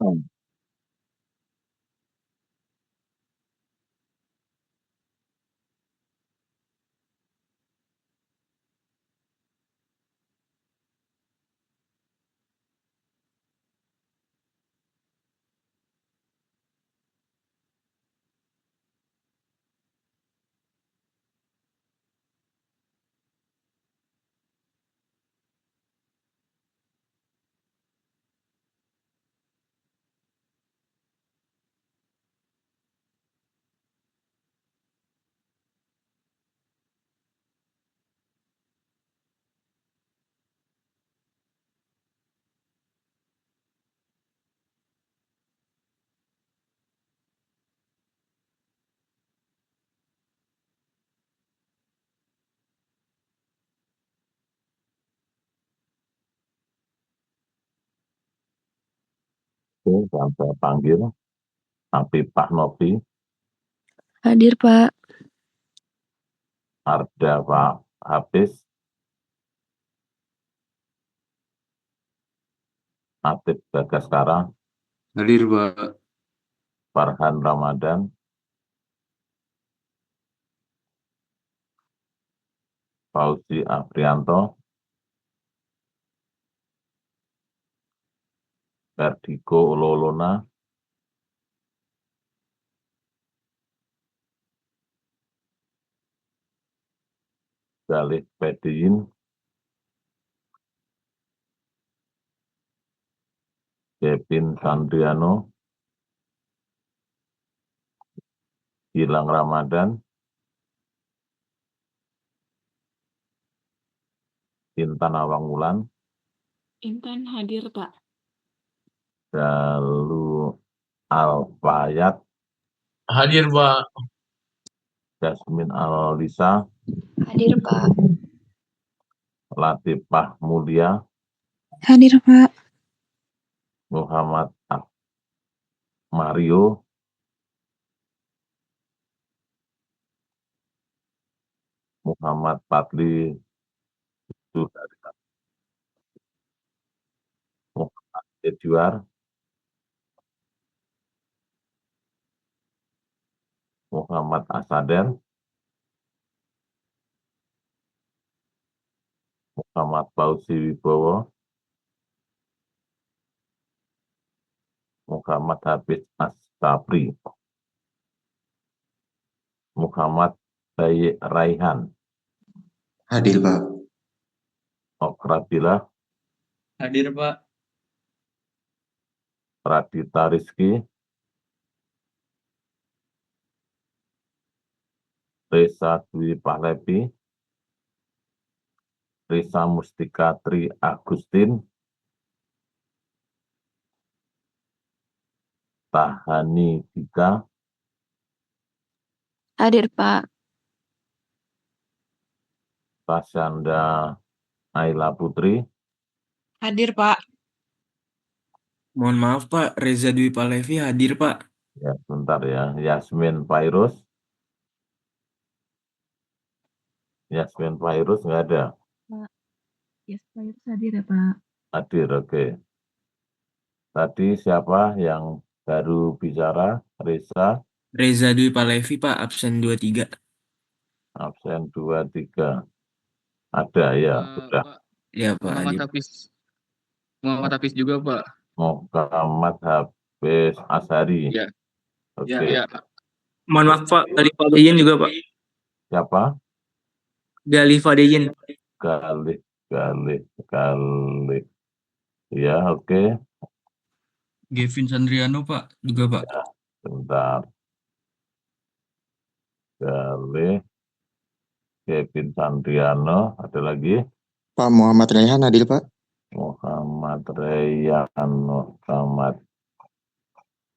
Hmm. Oke, dan saya panggil Apipah Novi, Hadir, Pak. Arda Pak Hafiz, Atip Bagaskara, Hadir, Pak. Farhan Ramadan, Fauzi Aprianto, Verdiko Ulolona, Galih Pediin, Kevin Sandriano, Gilang Ramadan, Intan Awangulan, Intan hadir, Pak. Dalu Alfayat, Hadir, Pak. Jasmine Alisa, Hadir, Pak. Latifah Mulia, Hadir, Pak. Muhammad Mario, Muhammad Fadli Sudarita, Muhammad Edward, Muhammad Asader, Muhammad Fauzi Wibowo, Muhammad Hafiz Astafri, Muhammad Bayi Raihan, Hadir, Pak. Okrabila, Hadir, Pak. Radita Rizky, Reza Dwi Pahlevi, Risa Mustika Tri Agustin, Tahani Dika, Hadir, Pak. Tasyanda Ayla Putri, Hadir, Pak. Mohon maaf Pak, Reza Dwi Palevi hadir Pak. ya sebentar ya, Yasmin Fairuz, Yasmin Fairuz nggak ada, Yes, Pak. Hadir ya, Pak. hadir, oke. Tadi siapa yang baru bicara? Reza, Reza Dwi Palevi Pak, absen 23. absen 23. Ada ya, sudah. Pak. Ya Pak, Muhammad hadir. Hafiz. Muhammad Hafiz juga, Pak. Muhammad Hafiz Ashari. Ya. Oke. Ya. Mohon maaf Pak, Galifa Deyin juga Pak. Siapa? Galifa Deyin. Galih. Ya, oke. Gavin Sandriano Pak, juga Pak. Ya, sebentar. Galih. Kevin Sandriano, ada lagi? Pak Muhammad Raihan hadir, Pak. Muhammad Rayyan, Muhammad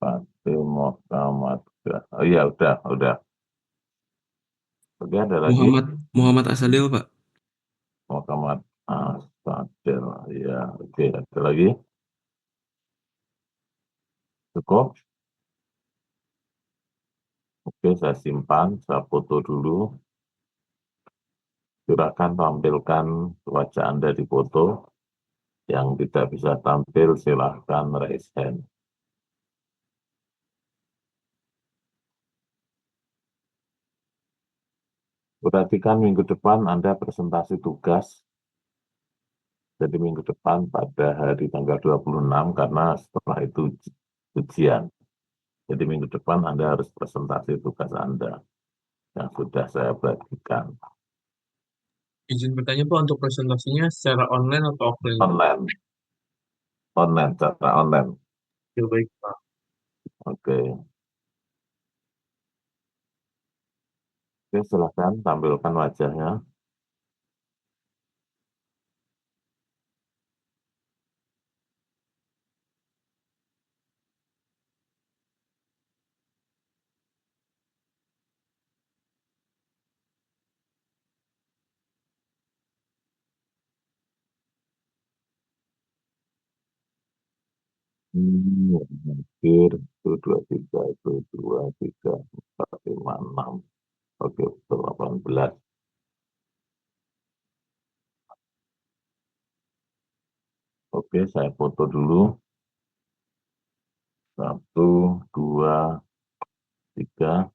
Fatih, Muhammad. Oh iya, udah. Oke, ada lagi? Muhammad Asadel Pak. Muhammad Asadil. Ya, oke, ada lagi? Cukup? Oke, saya simpan, saya foto dulu. Silakan tampilkan wajah Anda di foto. Yang tidak bisa tampil, silahkan raise hand. Perhatikan minggu depan Anda presentasi tugas. Jadi minggu depan pada hari tanggal 26 karena setelah itu ujian. Jadi minggu depan Anda harus presentasi tugas Anda yang sudah saya bagikan. Izin bertanya Pak, untuk presentasinya secara online atau offline? Online, cara online. Ya, baik Pak. Oke. Oke, silakan tampilkan wajahnya. Hampir itu 23, itu 2, 3, 4, 5, 6. Oke, betul 18. Oke, saya foto dulu. 1, 2, 3.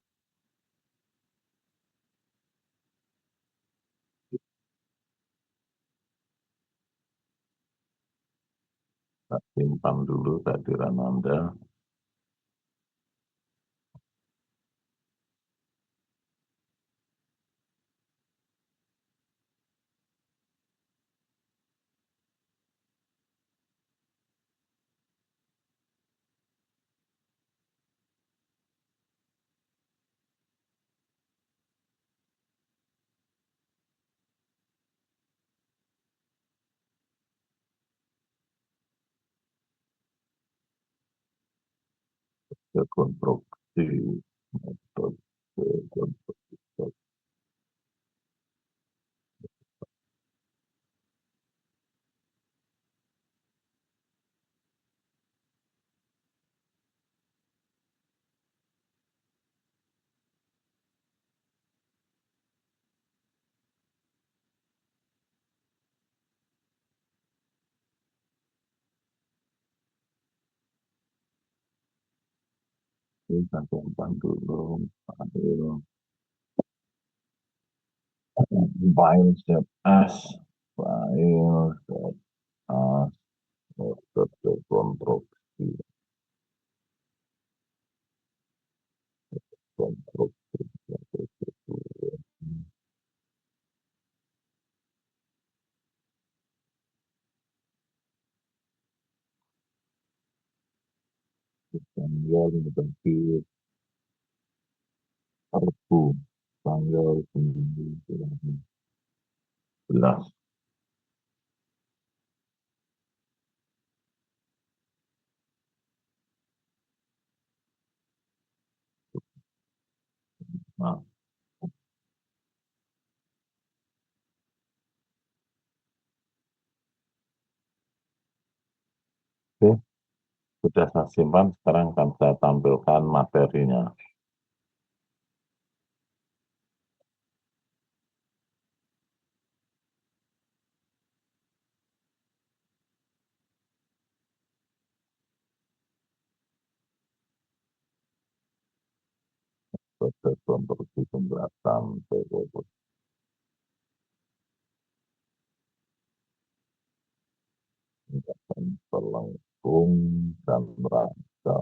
Kita simpan dulu kehadiran Anda. Ke konstruksi metode konstruksi saya simpan dulu file set as file set as metode konstruksi tanggal negatif Rabu tanggal 19. Nah, oke, sudah saya simpan. Sekarang akan saya tampilkan materinya. Proses konstruksi jembatan PWP pelengkung dan rangka.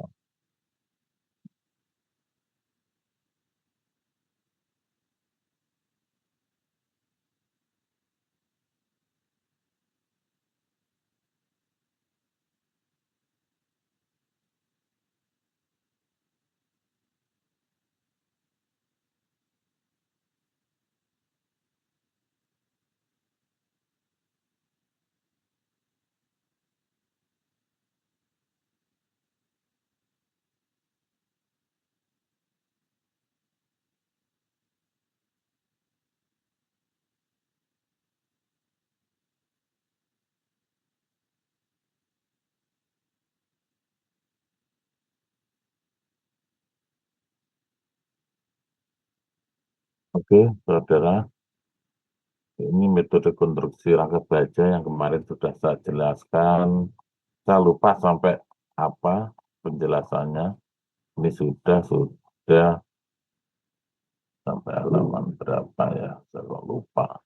Oke, saudara, ini metode konstruksi rangka baja yang kemarin sudah saya jelaskan. Saya lupa sampai apa penjelasannya. Ini sudah Sampai halaman berapa ya? Saya kok lupa.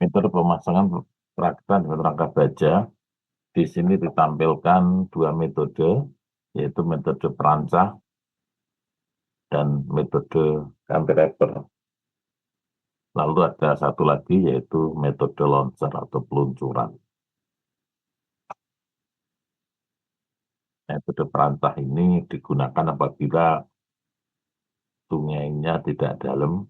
Metode pemasangan perakitan dengan rangka baja. Di sini ditampilkan dua metode, yaitu metode perancah dan metode cantilever. Lalu ada satu lagi, yaitu metode launcher atau peluncuran. Metode perancah ini digunakan apabila sungainya tidak dalam,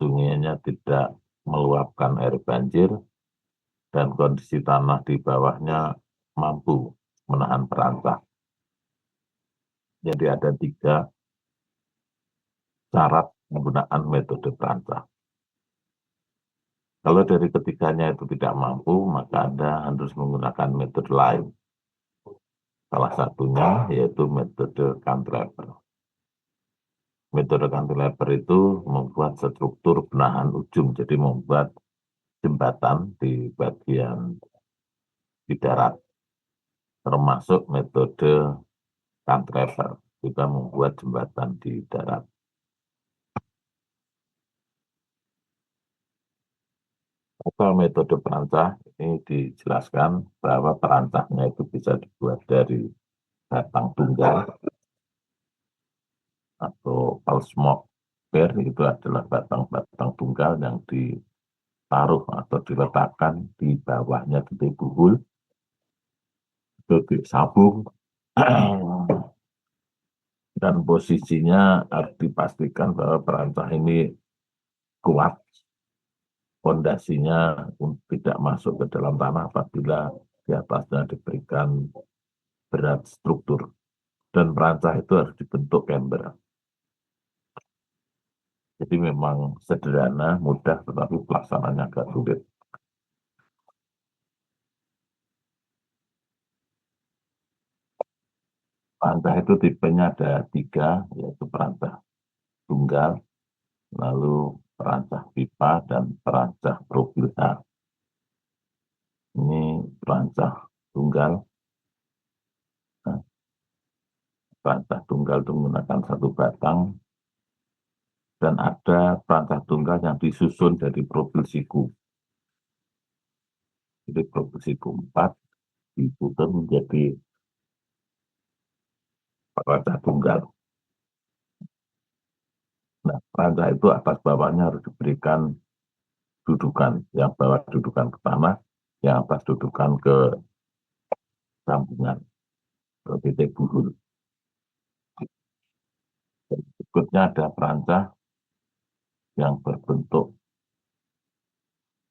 sungainya tidak meluapkan air banjir, dan kondisi tanah di bawahnya mampu menahan perancah. Jadi ada 3 syarat penggunaan metode perancah. Kalau dari ketiganya itu tidak mampu, maka Anda harus menggunakan metode lain. Salah satunya yaitu metode cantilever. Metode cantilever itu membuat struktur penahan ujung, jadi membuat jembatan di bagian di darat. Termasuk metode cantilever, kita membuat jembatan di darat. Kalau metode perancah ini dijelaskan bahwa perancahnya itu bisa dibuat dari batang tunggal atau palsmok ber, itu adalah batang-batang tunggal yang ditaruh atau diletakkan di bawahnya titik buhul, titik sabung, dan posisinya harus dipastikan bahwa perancah ini kuat, fondasinya tidak masuk ke dalam tanah apabila di atasnya diberikan berat struktur, dan perancah itu harus dibentuk ember. Jadi memang sederhana, mudah, tetapi pelaksanaannya agak sulit. Perancah itu tipenya ada 3, yaitu perancah tunggal, lalu perancah pipa, dan perancah profil H. Ini perancah tunggal. Nah, perancah tunggal itu menggunakan 1 batang, dan ada perancah tunggal yang disusun dari profil siku. Jadi profil siku 4 diputar menjadi perancah tunggal. Nah, perancah itu atas bawahnya harus diberikan dudukan, yang bawah dudukan ke tanah, yang atas dudukan ke sambungan, ke titik buhul. Berikutnya ada perancah yang berbentuk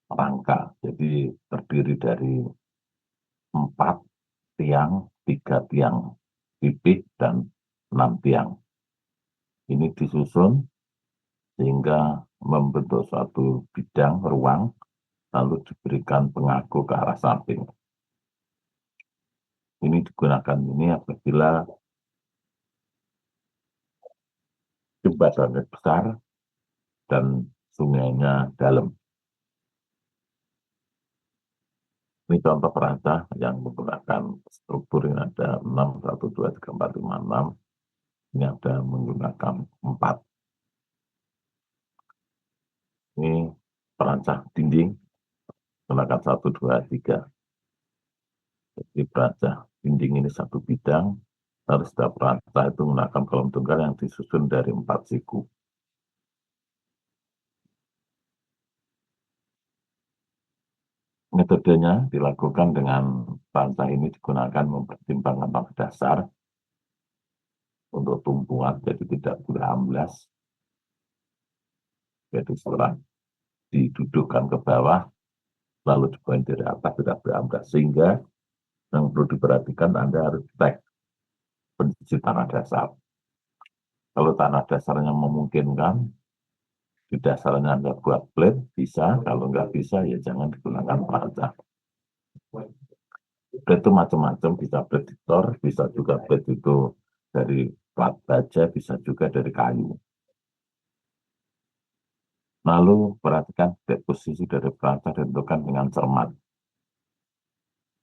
rangka, jadi terdiri dari 4 tiang, 3 tiang pipih, dan 6 tiang. Ini disusun sehingga membentuk suatu bidang ruang, lalu diberikan pengaku ke arah samping. Ini digunakan apabila jembatannya besar dan sungainya dalam. Ini contoh perancah yang menggunakan struktur yang ada 6, 1, 2, 3, 4, 5, 6. Ini ada menggunakan 4. Ini perancah dinding menggunakan 1, 2, 3. Jadi perancah dinding ini 1 bidang, lalu setiap perancah itu menggunakan kolom tunggal yang disusun dari 4 siku. Metodenya dilakukan dengan perancah ini digunakan mempertimbangkan tanah dasar untuk tumpuan, jadi tidak boleh amblas. Jadi setelah didudukkan ke bawah, lalu dibuat dari atas tidak boleh amblas. Sehingga yang perlu diperhatikan, Anda harus cek kondisi tanah dasar. Kalau tanah dasarnya memungkinkan, di dasarnya Anda buat plate, bisa. Kalau nggak bisa, ya jangan digunakan perancah. Blade itu macam-macam, bisa blade editor, bisa juga blade itu dari plat baja, bisa juga dari kayu. Lalu perhatikan posisi dari perancang ditentukan dengan cermat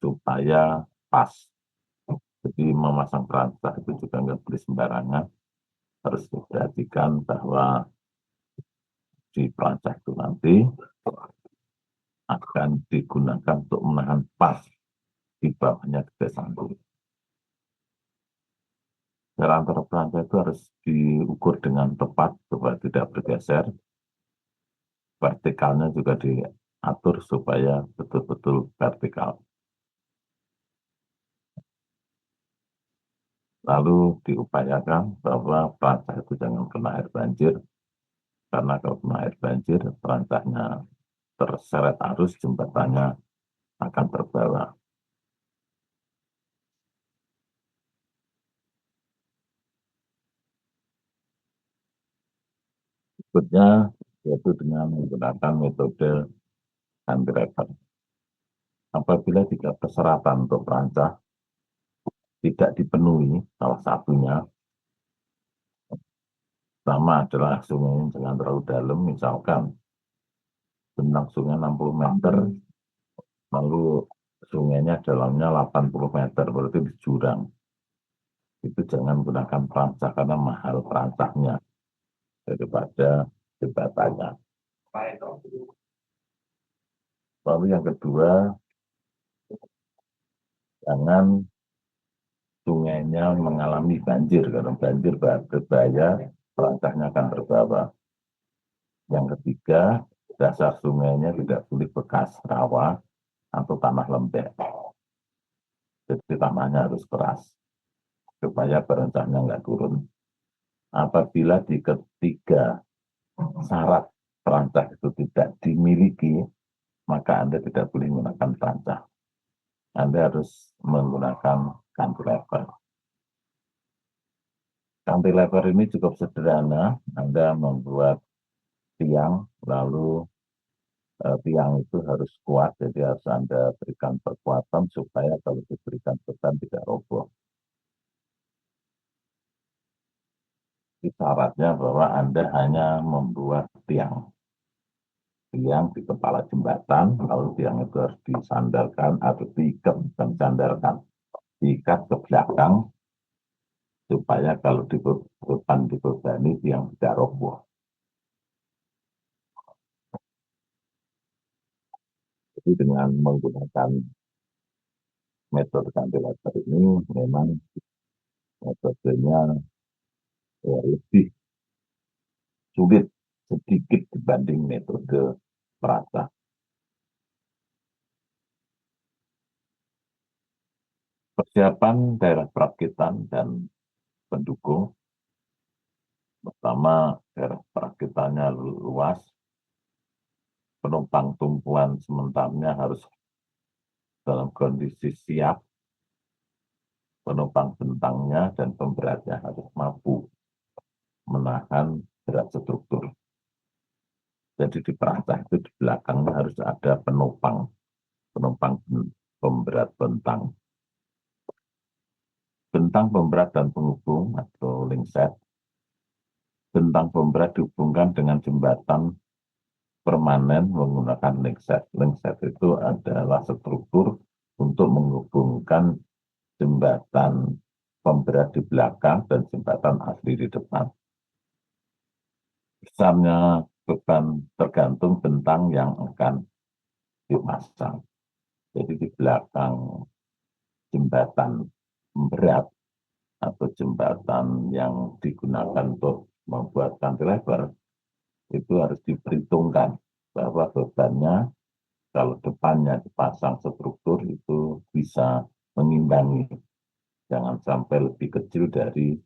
supaya pas. Jadi memasang perancang itu juga nggak boleh sembarangan, harus diperhatikan bahwa di perancang itu nanti akan digunakan untuk menahan pas di bawahnya gede sambung. Jarak antara perancang itu harus diukur dengan tepat supaya tidak bergeser. Vertikalnya juga diatur supaya betul-betul vertikal. Lalu diupayakan bahwa perancang itu jangan kena air banjir, karena kalau kena air banjir, perancangnya terseret arus, jembatannya akan terbawa. Berikutnya yaitu dengan menggunakan metode cantilever. Apabila tiga persyaratan untuk perancang tidak dipenuhi, salah satunya pertama adalah sungai jangan terlalu dalam, misalkan bentang sungai 60 meter, lalu sungainya dalamnya 80 meter, berarti di jurang. Itu jangan gunakan perancang karena mahal perancangnya daripada jembatannya. Lalu yang kedua, jangan sungainya mengalami banjir, karena banjir berbahaya, perancangnya akan terbawa. Yang ketiga, dasar sungainya tidak boleh bekas rawa atau tanah lembek. Jadi tanahnya harus keras, supaya perancangnya nggak turun. Apabila di ketiga syarat perancang itu tidak dimiliki, maka Anda tidak boleh menggunakan perancang. Anda harus menggunakan cantilever. Cantilever ini cukup sederhana. Anda membuat tiang, lalu tiang itu harus kuat, jadi harus Anda berikan kekuatan supaya kalau diberikan beban tidak roboh. Syaratnya bahwa Anda hanya membuat tiang di kepala jembatan, lalu tiang itu harus disandarkan atau diikat dan sandarkan, diikat ke belakang supaya kalau beban dibebani tiang tidak roboh. Jadi dengan menggunakan metode cantilever ini memang metodenya lebih sulit sedikit dibanding metode perancang. Persiapan daerah perakitan dan pendukung. Pertama, daerah perakitannya luas, penumpang tumpuan sementaranya harus dalam kondisi siap, penumpang bentangnya dan pemberatnya harus mampu menahan berat struktur. Jadi di perancang itu di belakangnya harus ada penopang pemberat bentang. Bentang pemberat dan penghubung atau linkset. Bentang pemberat dihubungkan dengan jembatan permanen menggunakan linkset. Linkset itu adalah struktur untuk menghubungkan jembatan pemberat di belakang dan jembatan asli di depan. Besarnya beban tergantung bentang yang akan dipasang. Jadi di belakang jembatan berat atau jembatan yang digunakan untuk membuat cantilever itu harus diperhitungkan bahwa bebannya kalau depannya dipasang struktur itu bisa mengimbangi, jangan sampai lebih kecil dari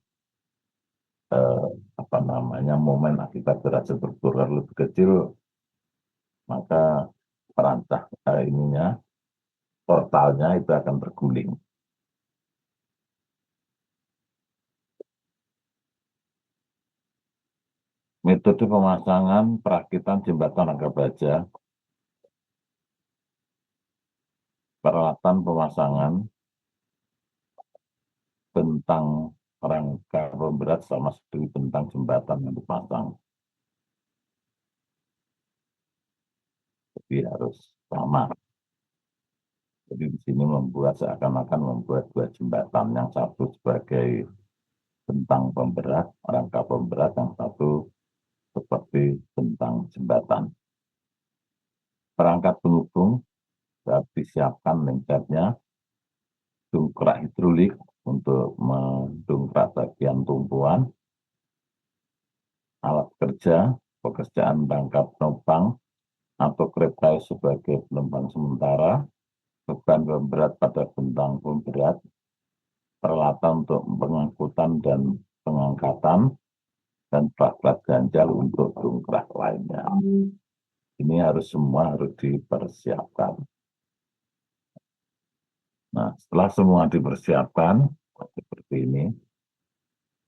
momen akibat berat struktur. Kalau lebih kecil maka perancang portalnya itu akan terguling. Metode pemasangan perakitan jembatan rangka baja. peralatan pemasangan bentang rangka pemberat sama seperti bentang jembatan yang dipasang. Jadi harus sama. Jadi di sini membuat seakan-akan membuat dua jembatan, yang satu sebagai bentang pemberat, rangka pemberat, yang satu seperti bentang jembatan. Perangkat penghubung harus disiapkan lengkapnya, dongkrak hidrolik untuk mendongkrak bagian tumpuan, alat kerja, pekerjaan rangka penopang atau krep kayu sebagai penopang sementara, beban pemberat pada bentang pemberat, peralatan untuk pengangkutan dan pengangkatan, dan plat ganjal untuk dongkrak lainnya. Ini semua harus dipersiapkan. Nah, setelah semua dipersiapkan, seperti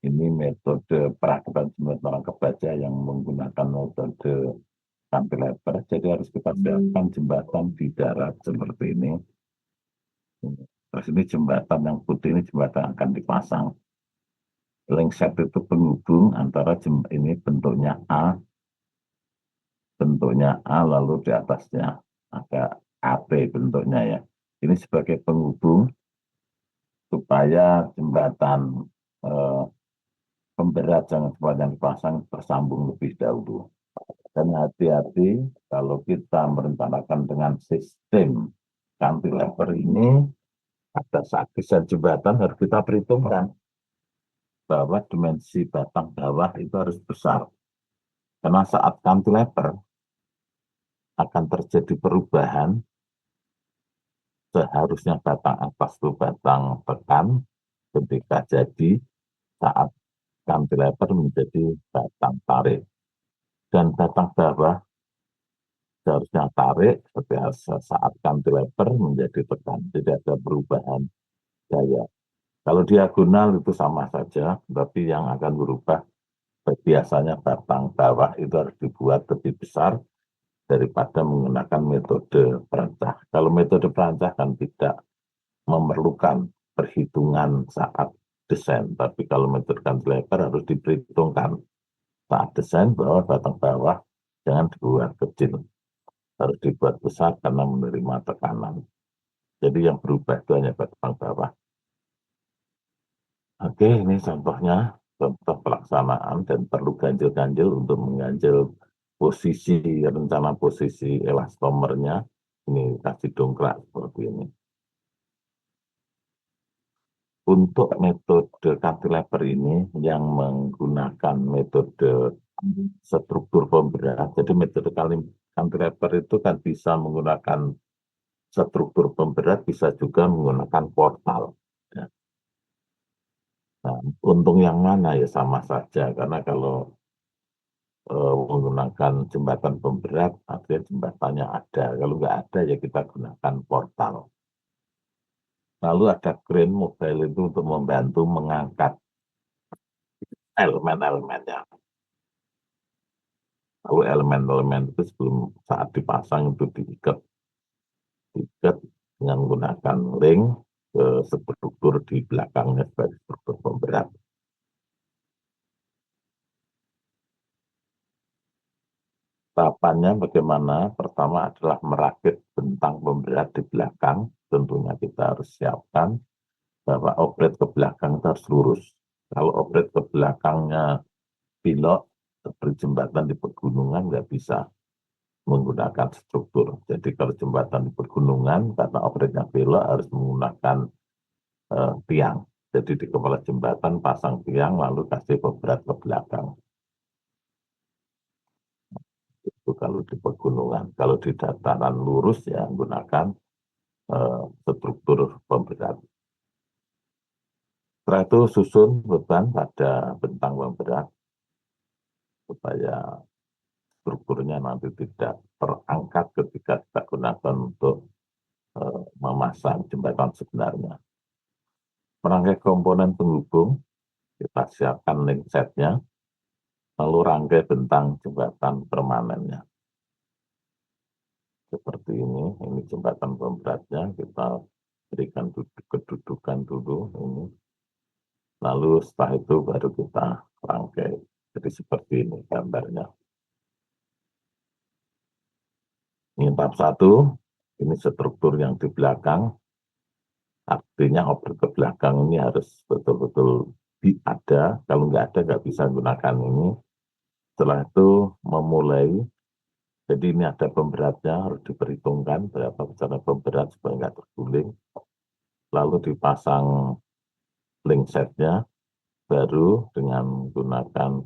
ini metode perakitan jembatan rangka baja yang menggunakan metode cantilever. Jadi harus kita siapkan jembatan di darat seperti ini. Terus ini jembatan yang putih, ini jembatan akan dipasang. Lengset itu penghubung antara ini bentuknya A, lalu di atasnya ada AB bentuknya ya. Ini sebagai penghubung supaya jembatan pemberat yang dipasang tersambung lebih dahulu. Dan hati-hati kalau kita merencanakan dengan sistem cantilever ini, pada saat desain jembatan harus kita perhitungkan bahwa dimensi batang bawah itu harus besar. Karena saat cantilever akan terjadi perubahan, seharusnya batang atas itu batang tekan, ketika jadi saat cantilever menjadi batang tarik. Dan batang bawah seharusnya tarik saat cantilever menjadi tekan. Jadi ada perubahan gaya. Kalau diagonal itu sama saja, tapi yang akan berubah biasanya batang bawah itu harus dibuat lebih besar daripada menggunakan metode perancah. Kalau metode perancah kan tidak memerlukan perhitungan saat desain, tapi kalau metode cantilever harus diperhitungkan saat desain bahwa batang bawah jangan dibuat kecil, harus dibuat besar karena menerima tekanan. Jadi yang berubah itu hanya batang bawah. Oke, ini contohnya, contoh pelaksanaan, dan perlu ganjil-ganjil untuk mengganjil rencana posisi elastomernya. Ini kasih dongkrak seperti ini. Untuk metode cantilever ini yang menggunakan metode struktur pemberat. Jadi metode cantilever itu kan bisa menggunakan struktur pemberat, bisa juga menggunakan portal. Ya. Nah, untung yang mana ya sama saja, karena kalau menggunakan jembatan pemberat, artinya jembatannya ada. Kalau nggak ada ya kita gunakan portal. Lalu ada crane mobile itu untuk membantu mengangkat elemen-elemennya. Lalu elemen-elemen itu sebelum saat dipasang itu diikat dengan menggunakan link ke struktur di belakangnya sebagai struktur pemberat. Tahapannya bagaimana? Pertama adalah merakit bentang pemberat di belakang. Tentunya kita harus siapkan bahwa opret ke belakang itu harus lurus. Kalau opret ke belakangnya belok, seperti jembatan di pegunungan, nggak bisa menggunakan struktur. Jadi kalau jembatan di pegunungan, karena opretnya belok, harus menggunakan tiang. Jadi di kepala jembatan pasang tiang, lalu kasih pemberat ke belakang. Itu kalau di pegunungan. Kalau di dataran lurus ya menggunakan struktur pemberat. Setelah itu susun beban pada bentang pemberat supaya strukturnya nanti tidak terangkat ketika kita gunakan untuk memasang jembatan sebenarnya. Merangkai komponen penghubung, kita siapkan link setnya, lalu rangkai bentang jembatan permanennya. seperti ini jembatan pemberatnya, kita berikan kedudukan dulu ini, lalu setelah itu baru kita rangkai. Jadi seperti ini gambarnya. Ini tahap 1, ini struktur yang di belakang, artinya objek ke belakang ini harus betul-betul ada, kalau nggak ada nggak bisa gunakan ini. Setelah itu memulai, jadi ini ada pemberatnya, harus diperhitungkan berapa besar pemberat supaya nggak terguling. Lalu dipasang link setnya, baru dengan menggunakan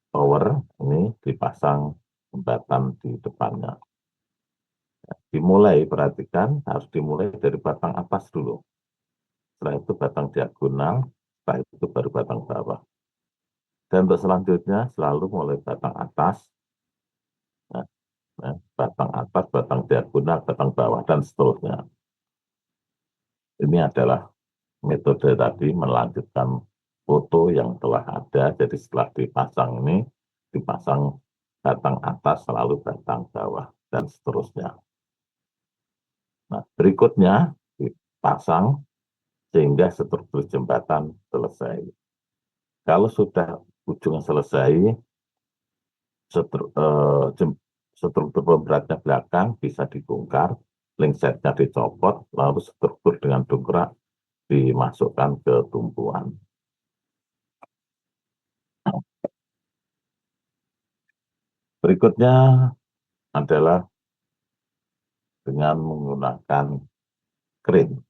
power, ini dipasang jembatan di depannya. Dimulai, perhatikan, harus dimulai dari batang atas dulu. Setelah itu batang diagonal, setelah itu baru batang bawah. Dan untuk selanjutnya selalu mulai batang atas, batang atas, batang diagonal, batang bawah, dan seterusnya. Ini adalah metode tadi melanjutkan foto yang telah ada. Jadi setelah dipasang ini, dipasang batang atas, selalu batang bawah, dan seterusnya. Nah, berikutnya dipasang sehingga struktur jembatan selesai. Kalau sudah ujungnya selesai, struktur pemberatnya belakang bisa dibongkar, link setnya dicopot, lalu struktur dengan dongkrak dimasukkan ke tumpuan. Berikutnya adalah dengan menggunakan crane.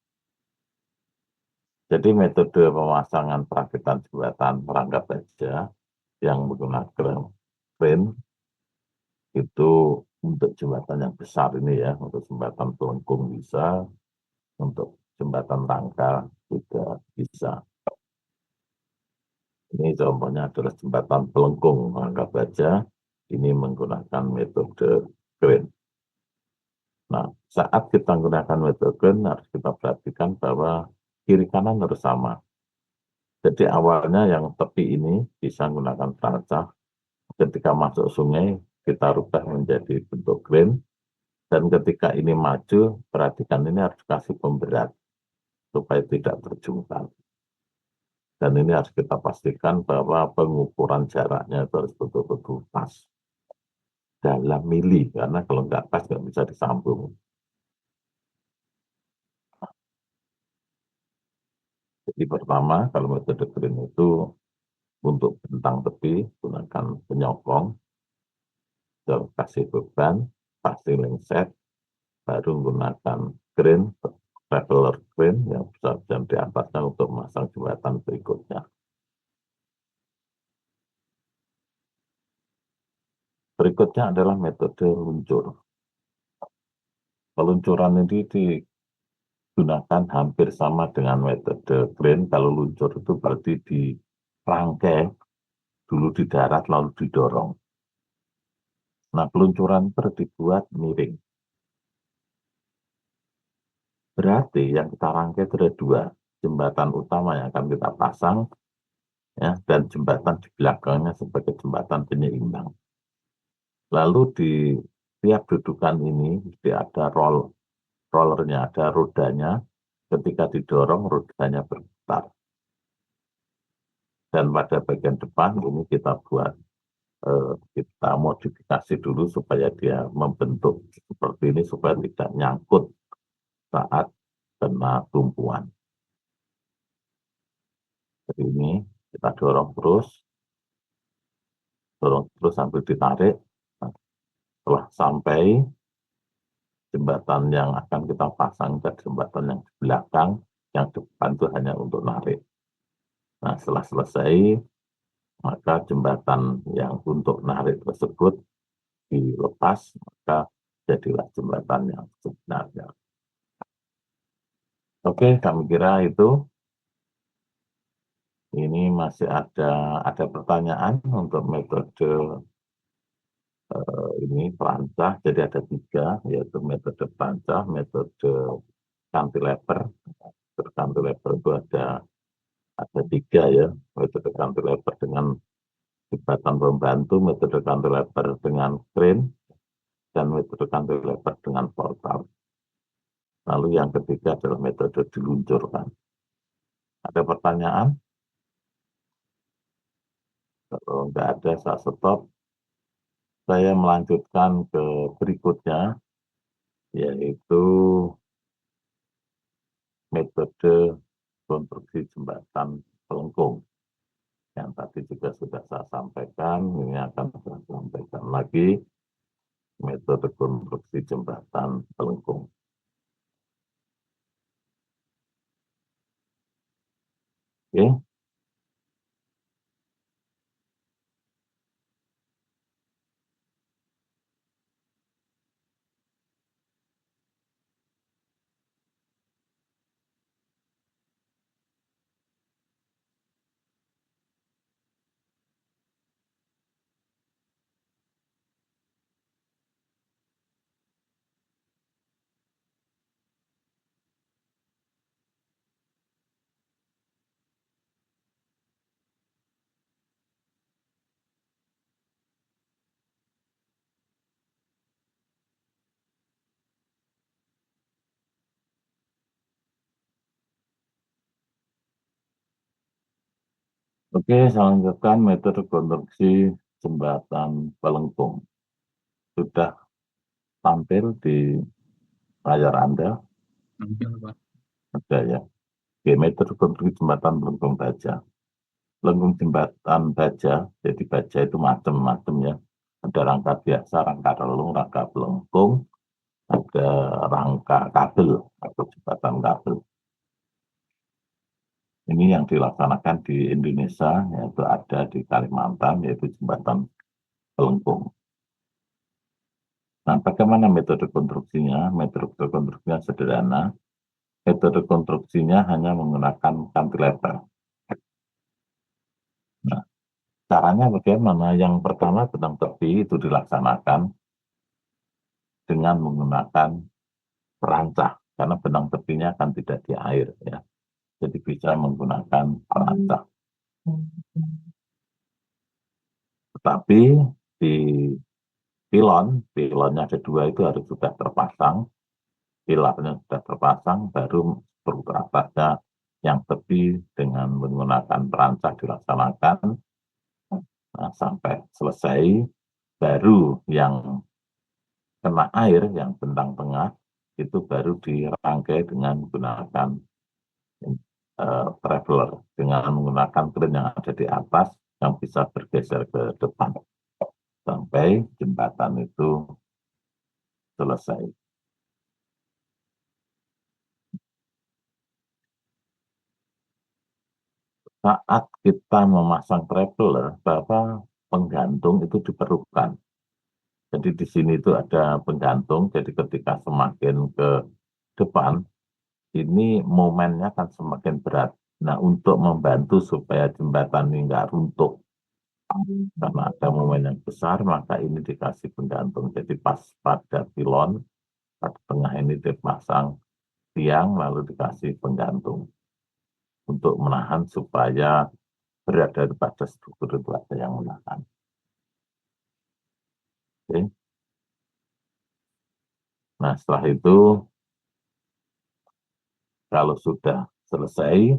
Jadi metode pemasangan perakitan jembatan perangkat baja yang menggunakan crane itu untuk jembatan yang besar ini ya, untuk jembatan pelengkung bisa, untuk jembatan rangka juga bisa. Ini contohnya adalah jembatan pelengkung rangka baja, ini menggunakan metode crane. Nah, saat kita menggunakan metode crane harus kita perhatikan bahwa kiri kanan harus sama. Jadi awalnya yang tepi ini bisa menggunakan terancah, ketika masuk sungai kita rubah menjadi bentuk crane, dan ketika ini maju, perhatikan ini harus kasih pemberat supaya tidak terjungkal. Dan ini harus kita pastikan bahwa pengukuran jaraknya itu harus betul-betul pas. Dalam mili, karena kalau nggak pas nggak bisa disambung. Jadi pertama, kalau metode crane itu untuk bentang tepi, gunakan penyokong, kasih beban, pasti link set, baru menggunakan crane, traveler crane yang besar dan di atasnya untuk memasang jembatan berikutnya. Berikutnya adalah metode luncur. Peluncuran ini digunakan hampir sama dengan metode crane. Kalau luncur itu berarti dirangkai dulu di darat lalu didorong. Nah, peluncuran dibuat miring. Berarti yang kita rangkai itu ada 2, jembatan utama yang akan kita pasang, ya, dan jembatan di belakangnya sebagai jembatan penyeimbang. Lalu di tiap dudukan ini ada rollernya, ada rodanya. Ketika didorong, rodanya berputar. Dan pada bagian depan ini kita buat, kita modifikasi dulu supaya dia membentuk seperti ini supaya tidak nyangkut saat kena tumpuan. Jadi ini kita dorong terus sambil ditarik. Nah, setelah sampai jembatan yang akan kita pasang ke jembatan yang di belakang, yang depan itu hanya untuk narik. Nah, setelah selesai, maka jembatan yang untuk narik tersebut dilepas, maka jadilah jembatan yang sebenarnya. Oke, kami kira itu. Ini masih ada pertanyaan untuk metode ini pelancah. Jadi ada 3, yaitu metode pelancah, metode cantilever. Metode cantilever itu ada 3 ya, metode cantilever dengan jembatan pembantu, metode cantilever dengan crane, dan metode cantilever dengan portal. Lalu yang ketiga adalah metode diluncurkan. Ada pertanyaan? Kalau nggak ada, saya stop. Saya melanjutkan ke berikutnya, yaitu metode konstruksi jembatan pelengkung. Yang tadi juga sudah saya sampaikan, ini akan saya sampaikan lagi, metode konstruksi jembatan pelengkung. Oke. Oke, saya lanjutkan metode konstruksi jembatan pelengkung. Sudah tampil di layar Anda, Tampil, Pak. ada ya. Oke, metode konstruksi jembatan pelengkung baja. Pelengkung jembatan baja, jadi baja itu macam-macam ya. Ada rangka biasa, rangka relung, rangka pelengkung, ada rangka kabel atau jembatan kabel. Ini yang dilaksanakan di Indonesia, yaitu ada di Kalimantan, yaitu jembatan pelengkung. Nah, bagaimana metode konstruksinya? Metode konstruksinya sederhana. Metode konstruksinya hanya menggunakan cantilever. Nah, caranya bagaimana? Yang pertama, benang tepi itu dilaksanakan dengan menggunakan perancah, karena benang tepinya kan tidak di air, ya. Jadi bisa menggunakan perancah. Tetapi di pilonnya ada dua, itu harus sudah terpasang, pilarnya sudah terpasang, baru struktur atasnya yang tepi dengan menggunakan perancah dilaksanakan. Nah, sampai selesai, baru yang kena air, yang bentang tengah, itu baru dirangkai dengan menggunakan traveler, dengan menggunakan kren yang ada di atas, yang bisa bergeser ke depan, sampai jembatan itu selesai. Saat kita memasang traveler, bahwa penggantung itu diperlukan. Jadi di sini itu ada penggantung, jadi ketika semakin ke depan, ini momennya akan semakin berat. Nah, untuk membantu supaya jembatan ini nggak runtuh, karena ada momen yang besar, maka ini dikasih penggantung. Jadi pas pada pilon, pada tengah ini dipasang tiang, lalu dikasih penggantung. Untuk menahan supaya berada pada struktur itu ada yang menahan. Oke. Nah, setelah itu, kalau sudah selesai,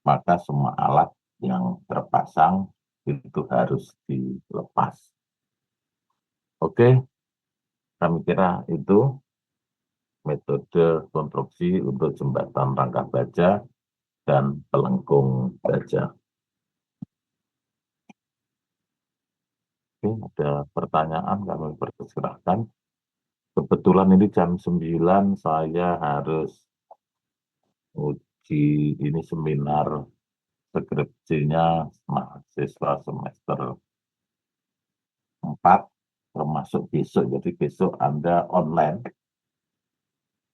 maka semua alat yang terpasang itu harus dilepas. Oke, kami kira itu metode konstruksi untuk jembatan rangka baja dan pelengkung baja. Oke, ada pertanyaan, kami persilahkan. Kebetulan ini jam 9 saya harus uji ini seminar skripsinya mahasiswa semester 4, termasuk besok. Jadi besok Anda online.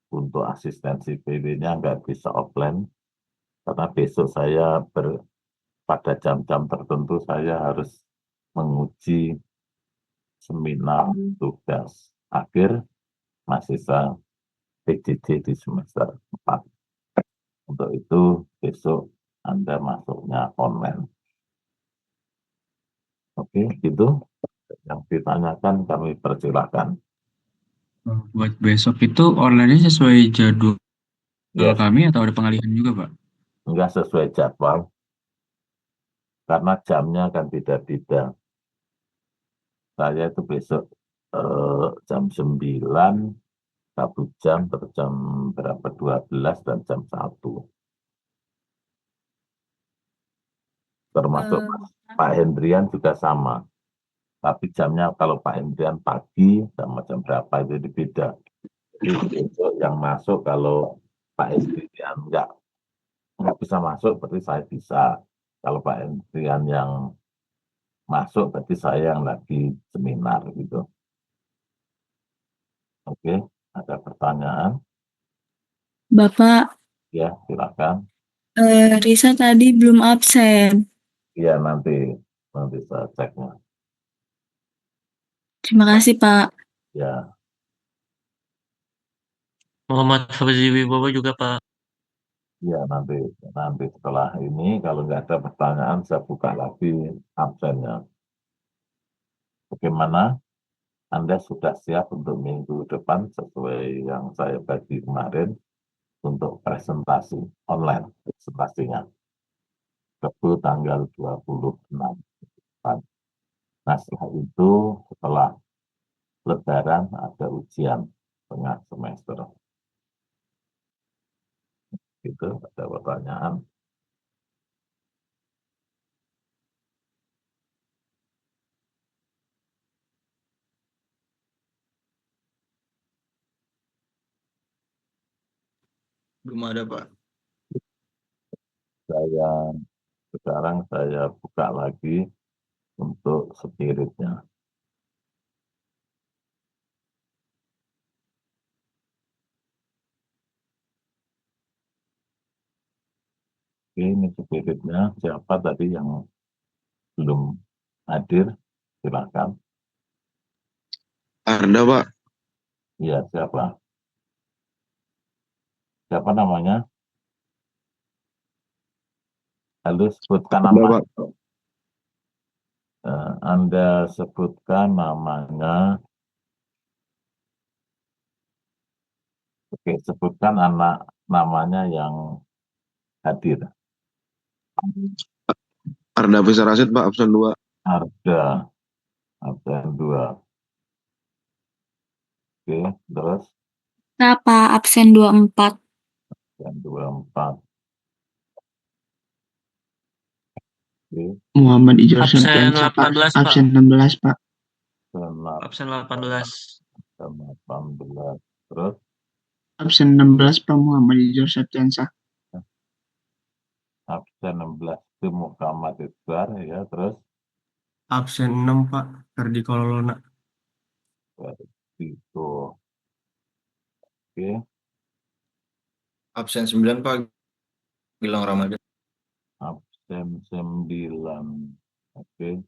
Untuk asistensi PW-nya nggak bisa offline, karena besok saya pada jam-jam tertentu saya harus menguji seminar tugas akhir mahasiswa PJJ di semester 4. Untuk itu besok Anda masuknya online. Oke, gitu yang ditanyakan kami persilahkan. Buat besok itu online-nya sesuai jadwal Yes, kami atau ada pengalihan juga, Pak? enggak sesuai jadwal karena jamnya kan beda-beda. Saya itu besok jam 9, 1 jam, terus jam berapa 12 dan jam 1. Termasuk Pak Hendrian juga sama. Tapi jamnya kalau Pak Hendrian pagi sama jam berapa jadi beda. Jadi besok yang masuk kalau Pak Hendrian nggak bisa masuk berarti saya bisa. Kalau Pak Hendrian yang masuk berarti saya yang lagi seminar gitu. Oke, ada pertanyaan? Bapak, Ya, silakan. Risa tadi belum absen. Iya, nanti saya ceknya. Terima kasih, Pak. Ya, Muhammad Fauzi Wibowo juga Pak. ya nanti setelah ini kalau nggak ada pertanyaan saya buka lagi absennya. Bagaimana? Anda sudah siap untuk minggu depan sesuai yang saya bagi kemarin untuk presentasi online presentasinya. Rabu tanggal 26. Nah, setelah itu setelah Lebaran ada ujian tengah semester. Itu ada pertanyaan. Belum ada, Pak. Sekarang saya buka lagi untuk spiritnya. Oke, ini spiritnya. Siapa tadi yang belum hadir? Silakan. Arda, Pak. Iya, siapa? Siapa namanya? Lalu sebutkan Arda, nama. Pak. Anda sebutkan namanya. Oke, sebutkan anak namanya yang hadir. Arda Bisa Rasid, Pak, absen 2. Arda, absen 2. Oke, terus Berapa absen 24? absen 24. Oke, Muhammad Ijaz Absen Septiansa, Pak. 18 Pak. Absen 16, Pak. Absen 18. 18. Terus Absen 16, Pak. Muhammad Ijaz Septiansa. absen 16 itu Muhammad Iqbal ya, terus Absen 6, Pak. Ferdi Kololona. itu. Oke, Absen 9, Pak. Gilang Ramadan. absen 9. Oke.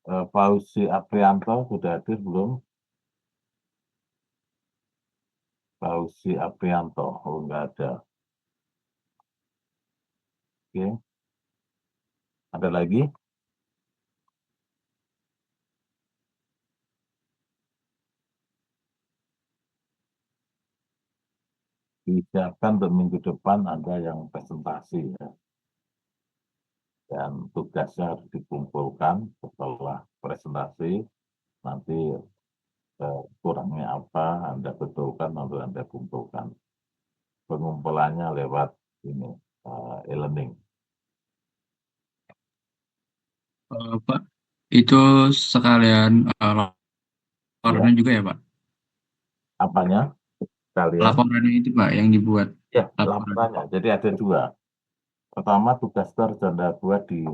Fauzi Aprianto sudah hadir belum? Fauzi Aprianto, oh enggak ada. Oke, ada lagi? Disiapkan untuk minggu depan ada yang presentasi ya. Dan tugasnya harus dikumpulkan setelah presentasi. Nanti kurangnya apa Anda betulkan, nanti Anda kumpulkan. Pengumpulannya lewat ini e-learning. Pak, itu sekalian Ya, laporannya juga ya, Pak? apanya kalian? Laporannya itu, Pak, yang dibuat. Ya, Laporan. laporannya. Jadi ada 2. Pertama tugas itu harus Anda buat di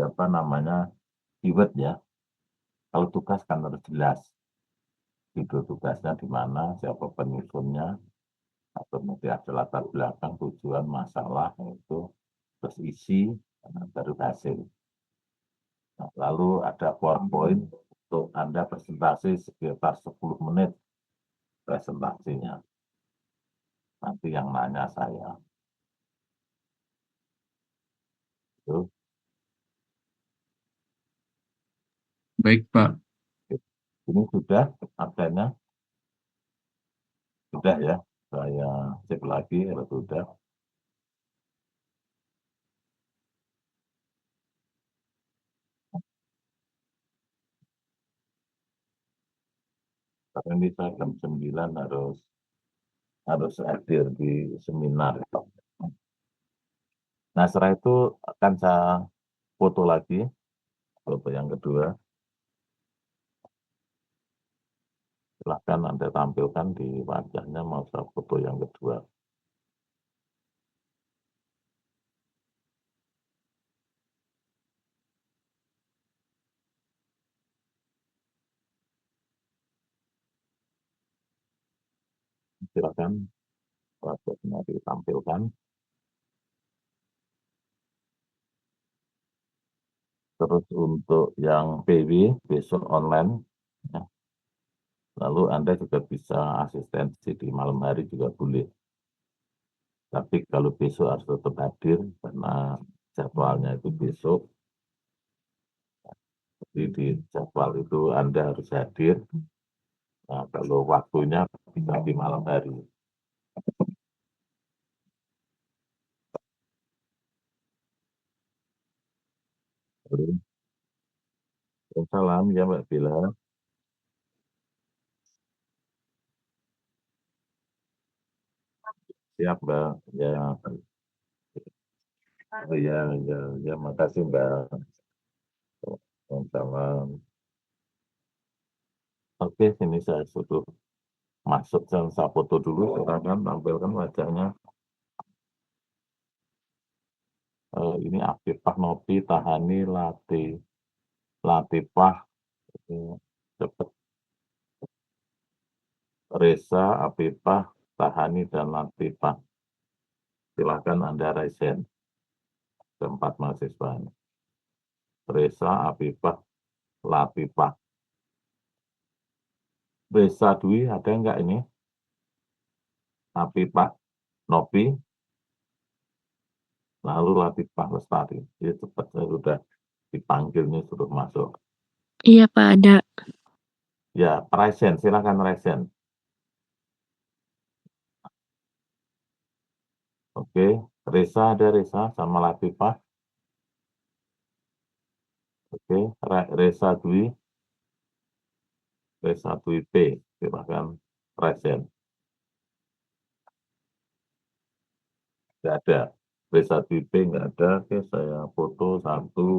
apa namanya di Word ya. Kalau tugas kan harus jelas. Itu tugasnya di mana, siapa penyusunnya, atau nanti ada latar belakang, tujuan, masalah, itu terus isi, baru hasil. Nah, lalu ada PowerPoint untuk Anda presentasi sekitar 10 menit presentasinya. Nanti yang nanya saya. Itu. Baik, Pak. Ini sudah absennya? Sudah ya, saya cek lagi kalau sudah. Karena ini saya jam 9 harus hadir di seminar. Nah, setelah itu akan saya foto lagi, foto yang kedua. Silahkan Anda tampilkan di wajahnya mau saya foto yang kedua. Silakan wajahnya ditampilkan. Terus untuk yang PW besok online, ya. Lalu Anda juga bisa asistensi di malam hari juga boleh. Tapi kalau besok harus tetap hadir karena jadwalnya itu besok. Jadi di jadwal itu Anda harus hadir. Nah, kalau waktunya bisa di malam hari. Salam ya Mbak Bila. Siap Mbak. Ya, ya, makasih Mbak. Salam. Oke, sini saya sudah masuk dan saya foto dulu. Silakan tampilkan wajahnya. Ini Afifah Nopi Tahani Latifah cepet Reza Afifah Tahani dan Latifah. Silakan Anda resen tempat mahasiswa. Reza Afifah Latifah. Reza Dwi ada enggak ini? Afifah Nopi lalu Latifah Lestari. Jadi cepat saya sudah dipanggilnya sudah masuk. Iya Pak, ada. Ya, resen, silakan resen. Oke, Reza ada Reza sama Latifah. Oke, Reza Dwi P, silakan resen. Tidak ada. Reza Dwi P nggak ada. Oke, saya foto satu.